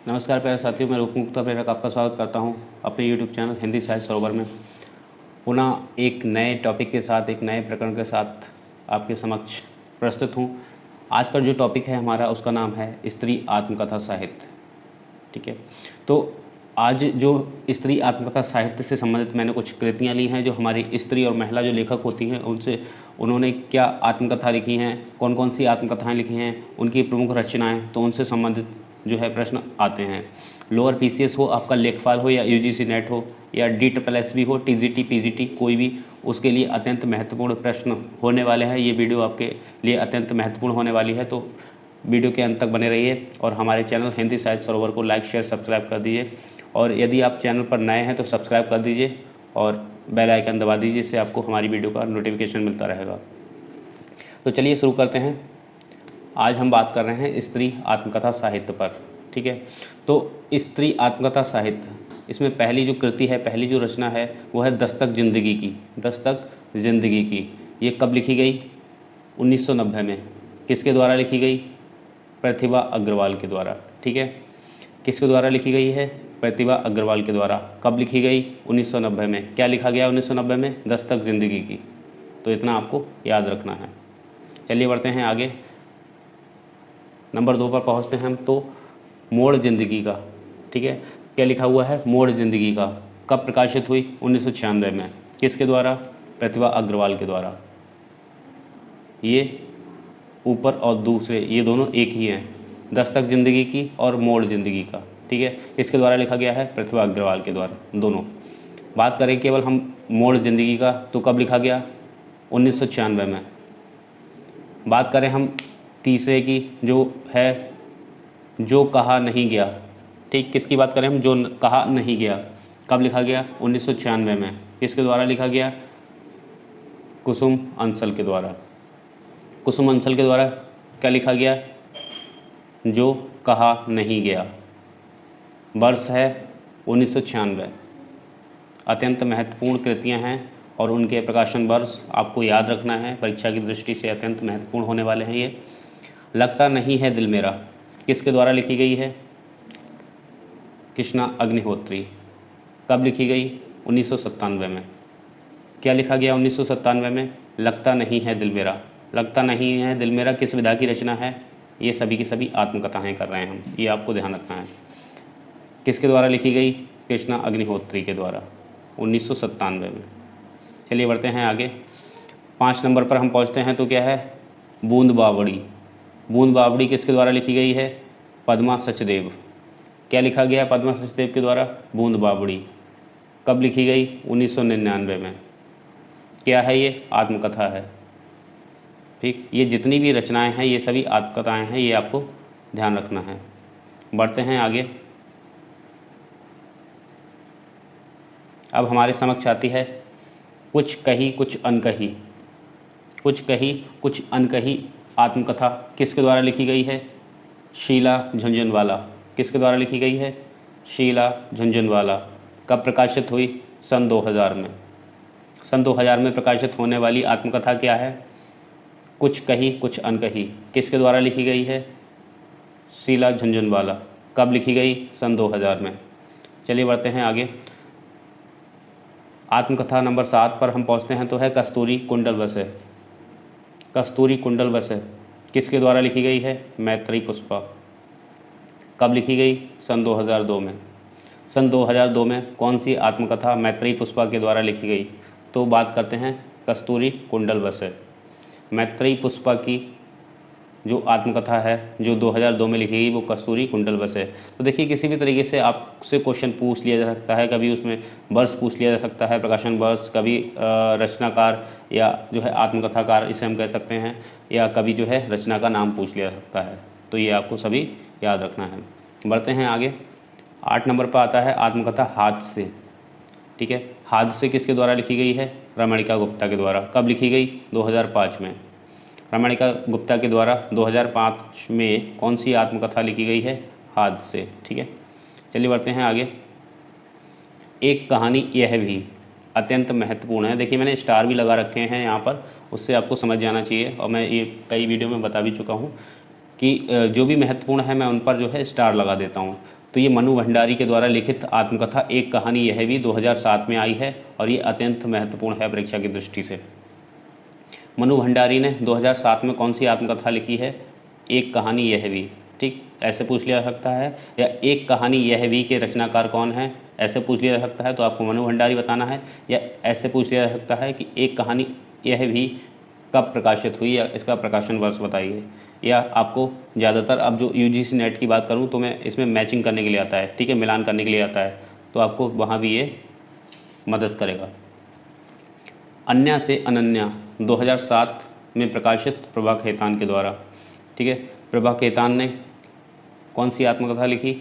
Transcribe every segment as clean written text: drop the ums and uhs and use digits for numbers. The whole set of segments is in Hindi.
नमस्कार प्यारे साथियों, मैं रूपमुक्ता प्रेरक आपका स्वागत करता हूं अपने यूट्यूब चैनल हिंदी साहित्य सरोवर में। पुनः एक नए टॉपिक के साथ, एक नए प्रकरण के साथ आपके समक्ष प्रस्तुत हूं। आज का जो टॉपिक है हमारा, उसका नाम है स्त्री आत्मकथा साहित्य। ठीक है, तो आज जो स्त्री आत्मकथा साहित्य से संबंधित मैंने कुछ कृतियाँ ली हैं, जो हमारी स्त्री और महिला जो लेखक होती हैं उनसे उन्होंने क्या आत्मकथा लिखी हैं, कौन कौन सी आत्मकथाएँ लिखी हैं, उनकी प्रमुख रचनाएँ, तो उनसे संबंधित जो है प्रश्न आते हैं। लोअर पीसीएस हो, आपका लेखपाल हो, या यूजीसी नेट हो, या DSSB हो, टीजीटी पीजीटी, कोई भी, उसके लिए अत्यंत महत्वपूर्ण प्रश्न होने वाले हैं। ये वीडियो आपके लिए अत्यंत महत्वपूर्ण होने वाली है, तो वीडियो के अंत तक बने रहिए और हमारे चैनल हिंदी साहित्य सरोवर को लाइक शेयर सब्सक्राइब कर दीजिए। और यदि आप चैनल पर नए हैं तो सब्सक्राइब कर दीजिए और बेल आइकन दबा दीजिए, इससे आपको हमारी वीडियो का नोटिफिकेशन मिलता रहेगा। तो चलिए शुरू करते हैं। आज हम बात कर रहे हैं स्त्री आत्मकथा साहित्य पर। ठीक है, तो स्त्री आत्मकथा साहित्य, इसमें पहली जो कृति है, पहली जो रचना है, वो है दस्तक ज़िंदगी की। दस्तक ज़िंदगी की ये कब लिखी गई? 1990 में। किसके द्वारा लिखी गई? प्रतिभा अग्रवाल के द्वारा। ठीक है, किसके द्वारा लिखी गई है? प्रतिभा अग्रवाल के द्वारा। कब लिखी गई? 1990 में। क्या लिखा गया 1990 में? दस्तक ज़िंदगी की। तो इतना आपको याद रखना है। चलिए बढ़ते हैं आगे, नंबर 2 पर पहुंचते हैं हम। तो मोड़ ज़िंदगी का। ठीक है, क्या लिखा हुआ है? मोड़ ज़िंदगी का। कब प्रकाशित हुई? 1996 में। किसके द्वारा? प्रतिभा अग्रवाल के द्वारा। ये ऊपर और दूसरे, ये दोनों एक ही हैं, दस्तक ज़िंदगी की और मोड़ ज़िंदगी का। ठीक है, किसके द्वारा लिखा गया है? प्रतिभा अग्रवाल के द्वारा, दोनों। बात करें केवल हम मोड़ ज़िंदगी का, तो कब लिखा गया? 1996 में। बात करें हम तीसरे की, जो है जो कहा नहीं गया। ठीक, किसकी बात करें हम? जो कहा नहीं गया। कब लिखा गया? 1996 में। किसके द्वारा लिखा गया? कुसुम अंसल के द्वारा। कुसुम अंसल के द्वारा क्या लिखा गया? जो कहा नहीं गया। वर्ष है 1996। अत्यंत महत्वपूर्ण कृतियाँ हैं और उनके प्रकाशन वर्ष आपको याद रखना है, परीक्षा की दृष्टि से अत्यंत महत्वपूर्ण होने वाले हैं ये। लगता नहीं है दिल मेरा, किसके द्वारा लिखी गई है? कृष्णा अग्निहोत्री। कब लिखी गई? 1997 में। क्या लिखा गया 1997 में? लगता नहीं है दिल मेरा। लगता नहीं है दिल मेरा किस विधा की रचना है? ये सभी की सभी आत्मकथाएं कर रहे हैं हम, ये आपको ध्यान रखना है। किसके द्वारा लिखी गई? कृष्णा अग्निहोत्री के द्वारा, 1997 में। चलिए बढ़ते हैं आगे, 5 नंबर पर हम पहुंचते हैं। तो क्या है? बूंद बावड़ी। बूंद बावड़ी किसके द्वारा लिखी गई है? पद्मा सचदेव। क्या लिखा गया पद्मा सचदेव के द्वारा? बूंद बावड़ी। कब लिखी गई? 1999 में। क्या है ये? आत्मकथा है। ठीक, ये जितनी भी रचनाएं हैं ये सभी आत्मकथाएं हैं, ये आपको ध्यान रखना है। बढ़ते हैं आगे, अब हमारे समक्ष आती है कुछ कही कुछ अनकही। कुछ कही कुछ अनकही आत्मकथा किसके द्वारा लिखी गई है? शीला झुनझुनवाला। किसके द्वारा लिखी गई है? शीला झुनझुनवाला। कब प्रकाशित हुई? सन 2000 में। सन 2000 में प्रकाशित होने वाली आत्मकथा क्या है? कुछ कही कुछ अनकही। किसके द्वारा लिखी गई है? शीला झुनझुनवाला। कब लिखी गई? सन 2000 में। चलिए बढ़ते हैं आगे, आत्मकथा नंबर 7 पर हम पहुंचते हैं। तो है कस्तूरी कुंडल बसे। कस्तूरी कुंडल बसे किसके द्वारा लिखी गई है? मैत्रेयी पुष्पा। कब लिखी गई? सन 2002 में। सन 2002 में कौन सी आत्मकथा मैत्रेयी पुष्पा के द्वारा लिखी गई? तो बात करते हैं कस्तूरी कुंडल बसे। मैत्रेयी पुष्पा की जो आत्मकथा है जो 2002 में लिखी गई, वो कस्तूरी कुंडल बसे। तो देखिए, किसी भी तरीके से आपसे क्वेश्चन पूछ लिया जा सकता है, कभी उसमें वर्ष पूछ लिया जा सकता है, प्रकाशन वर्ष, कभी रचनाकार या जो है आत्मकथाकार, इसे हम कह सकते हैं, या कभी जो है रचना का नाम पूछ लिया जा सकता है। तो ये आपको सभी याद रखना है। बढ़ते हैं आगे, 8 नंबर पर आता है आत्मकथा हादसे। ठीक है, हादसे किसके द्वारा लिखी गई है? रमणिका गुप्ता के द्वारा। कब लिखी गई? 2005 में। रमणिका गुप्ता के द्वारा 2005 में कौन सी आत्मकथा लिखी गई है? हादसे। ठीक है, चलिए बढ़ते हैं आगे, एक कहानी यह भी अत्यंत महत्वपूर्ण है। देखिए, मैंने स्टार भी लगा रखे हैं यहाँ पर, उससे आपको समझ जाना चाहिए, और मैं ये कई वीडियो में बता भी चुका हूँ कि जो भी महत्वपूर्ण है मैं उन पर जो है स्टार लगा देता हूँ। तो ये मनु भंडारी के द्वारा लिखित आत्मकथा एक कहानी यह भी 2007 में आई है और ये अत्यंत महत्वपूर्ण है परीक्षा की दृष्टि से। मनु भंडारी ने 2007 में कौन सी आत्मकथा लिखी है? एक कहानी यह भी। ठीक, ऐसे पूछ लिया जा सकता है। या एक कहानी यह भी के रचनाकार कौन है, ऐसे पूछ लिया जा सकता है, तो आपको मनु भंडारी बताना है। या ऐसे पूछ लिया जा सकता है कि एक कहानी यह भी कब प्रकाशित हुई या इसका प्रकाशन वर्ष बताइए। या आपको ज़्यादातर, अब जो यूजीसी नेट की बात करूं तो मैं इसमें मैचिंग करने के लिए आता है, ठीक है, मिलान करने के लिए आता है, तो आपको वहाँ भी ये मदद करेगा। अन्या से अनन्या 2007 में प्रकाशित प्रभा खेतान के द्वारा। ठीक है, प्रभा खेतान ने कौन सी आत्मकथा लिखी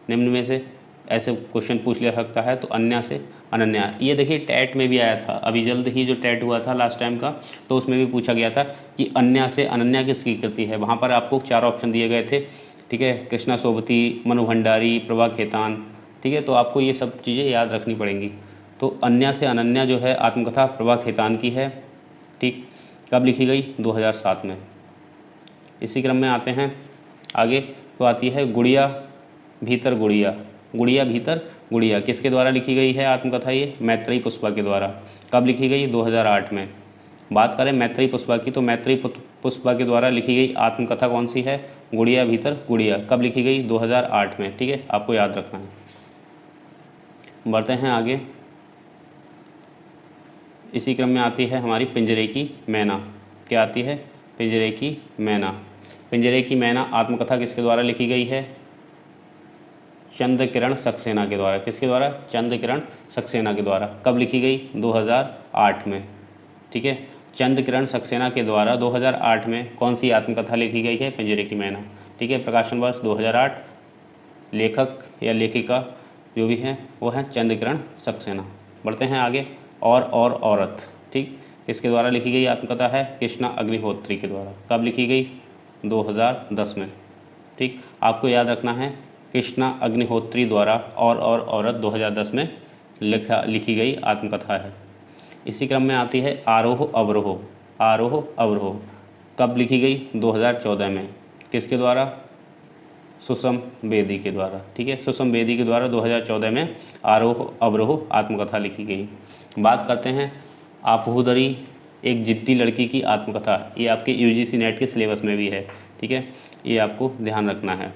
निम्न में से? ऐसे क्वेश्चन पूछ लिया सकता है। तो अन्या से अनन्या, ये देखिए टैट में भी आया था, अभी जल्द ही जो टैट हुआ था लास्ट टाइम का, तो उसमें भी पूछा गया था कि अन्या से अनन्या किसकी कृति है। वहाँ पर आपको 4 ऑप्शन दिए गए थे, ठीक है, कृष्णा सोबती, मनु भंडारी, प्रभा खेतान। ठीक है, तो आपको ये सब चीज़ें याद रखनी पड़ेंगी। तो अन्या से अनन्या जो है आत्मकथा प्रभा खेतान की है। ठीक, कब लिखी गई? 2007 में। इसी क्रम में आते हैं आगे, तो आती है गुड़िया भीतर गुड़िया। गुड़िया भीतर गुड़िया किसके द्वारा लिखी गई है आत्मकथा? ये मैत्रेयी पुष्पा के द्वारा। कब लिखी गई? 2008 में। बात करें मैत्रेयी पुष्पा की, तो मैत्रेयी पुष्पा के द्वारा लिखी गई आत्मकथा कौन सी है? गुड़िया भीतर गुड़िया। कब लिखी गई? 2008 में। ठीक है, आपको याद रखना है। बढ़ते हैं आगे। इसी क्रम में आती है हमारी पिंजरे की मैना। क्या आती है? पिंजरे की मैना। पिंजरे की मैना आत्मकथा किसके द्वारा लिखी गई है? चंद्र किरण सक्सेना के द्वारा। किसके द्वारा? चंद्र किरण सक्सेना के द्वारा। कब लिखी गई? 2008 में। ठीक है, चंद्र किरण सक्सेना के द्वारा 2008 में कौन सी आत्मकथा लिखी गई है? पिंजरे की मैना। ठीक है, प्रकाशन वर्ष 2008। लेखक या लेखिका जो भी हैं वो हैं चंद्र किरण सक्सेना। बढ़ते हैं आगे। और औरत। ठीक, किसके द्वारा लिखी गई आत्मकथा है? कृष्णा अग्निहोत्री के द्वारा। कब लिखी गई? 2010 में। ठीक, आपको याद रखना है कृष्णा अग्निहोत्री द्वारा और औरत 2010 में लिखी गई आत्मकथा है। इसी क्रम में आती है आरोह अवरोह। आरोह अवरोह कब लिखी गई? 2014 में। किसके द्वारा? सुषम बेदी के द्वारा। ठीक है, सुषम बेदी के द्वारा 2014 में आरोह अवरोह आत्मकथा लिखी गई। बात करते हैं आपहुदरी एक जिद्दी लड़की की आत्मकथा। ये आपके यूजीसी नेट के सिलेबस में भी है। ठीक है, ये आपको ध्यान रखना है।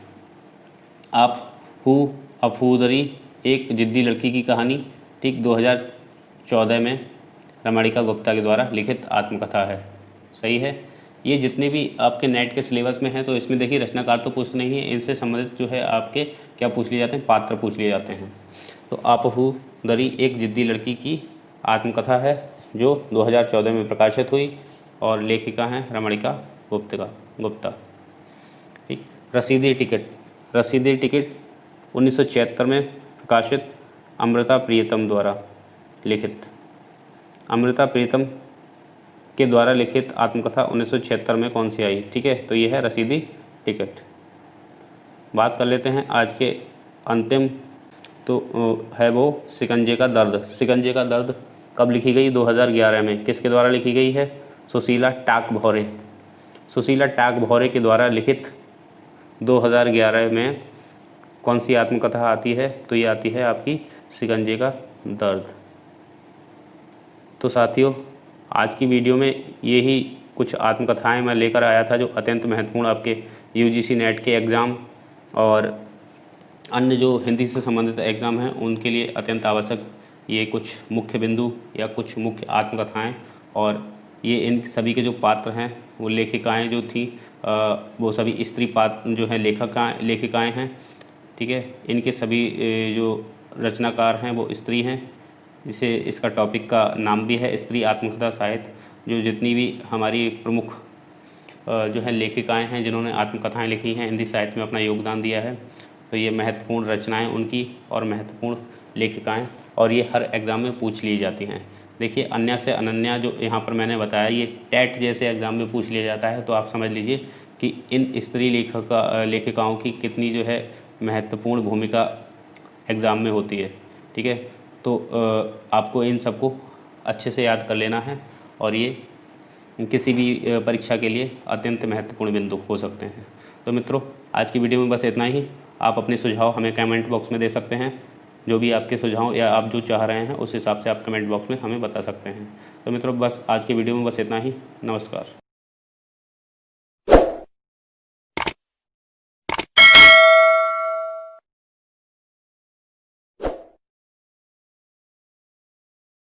आपहुदरी एक जिद्दी लड़की की कहानी। ठीक, 2014 में रमणिका गुप्ता के द्वारा लिखित आत्मकथा है। सही है। ये जितने भी आपके नेट के सिलेबस में हैं, तो इसमें देखिए रचनाकार तो पूछते नहीं है, इनसे संबंधित जो है आपके क्या पूछ लिए जाते हैं? पात्र पूछ लिए जाते हैं। तो आपहुदरी एक जिद्दी लड़की की आत्मकथा है जो 2014 में प्रकाशित हुई और लेखिका हैं रमणिका गुप्ता। ठीक, रसीदी टिकट। रसीदी टिकट 1976 में प्रकाशित अमृता प्रियतम द्वारा लिखित। अमृता प्रियतम के द्वारा लिखित आत्मकथा 1976 में कौन सी आई? ठीक है, तो ये है रसीदी टिकट। बात कर लेते हैं आज के अंतिम, तो है वो शिकंजे का दर्द। शिकंजे का दर्द कब लिखी गई? 2011 में। किसके द्वारा लिखी गई है? सुशीला टाकभौरे। सुशीला टाकभौरे के द्वारा लिखित 2011 में कौन सी आत्मकथा आती है? तो ये आती है आपकी शिकंजे का दर्द। तो साथियों, आज की वीडियो में यही कुछ आत्मकथाएं मैं लेकर आया था जो अत्यंत महत्वपूर्ण आपके यूजीसी नेट के एग्ज़ाम और अन्य जो हिंदी से संबंधित एग्ज़ाम हैं उनके लिए अत्यंत आवश्यक ये कुछ मुख्य बिंदु या कुछ मुख्य आत्मकथाएं, और ये इन सभी के जो पात्र हैं वो लेखिकाएं जो थी वो सभी स्त्री पात्र जो हैं लेखिकाएं हैं। ठीक है, इनके सभी जो रचनाकार हैं वो स्त्री हैं, जिसे इसका टॉपिक का नाम भी है स्त्री आत्मकथा साहित्य। जो जितनी भी हमारी प्रमुख जो है लेखिकाएं हैं जिन्होंने आत्मकथाएं लिखी हैं, हिंदी साहित्य में अपना योगदान दिया है, तो ये महत्वपूर्ण रचनाएं उनकी और महत्वपूर्ण लेखिकाएं, और ये हर एग्ज़ाम में पूछ ली जाती हैं। देखिए अन्या से अनन्या जो यहाँ पर मैंने बताया, ये टेट जैसे एग्ज़ाम में पूछ लिया जाता है, तो आप समझ लीजिए कि इन स्त्री लेखिकाओं की कितनी जो है महत्वपूर्ण भूमिका एग्ज़ाम में होती है। ठीक है, तो आपको इन सबको अच्छे से याद कर लेना है, और ये किसी भी परीक्षा के लिए अत्यंत महत्वपूर्ण बिंदु हो सकते हैं। तो मित्रों, आज की वीडियो में बस इतना ही। आप अपने सुझाव हमें कमेंट बॉक्स में दे सकते हैं। जो भी आपके सुझाव या आप जो चाह रहे हैं उस हिसाब से आप कमेंट बॉक्स में हमें बता सकते हैं। तो मित्रों, बस आज की वीडियो में बस इतना ही। नमस्कार।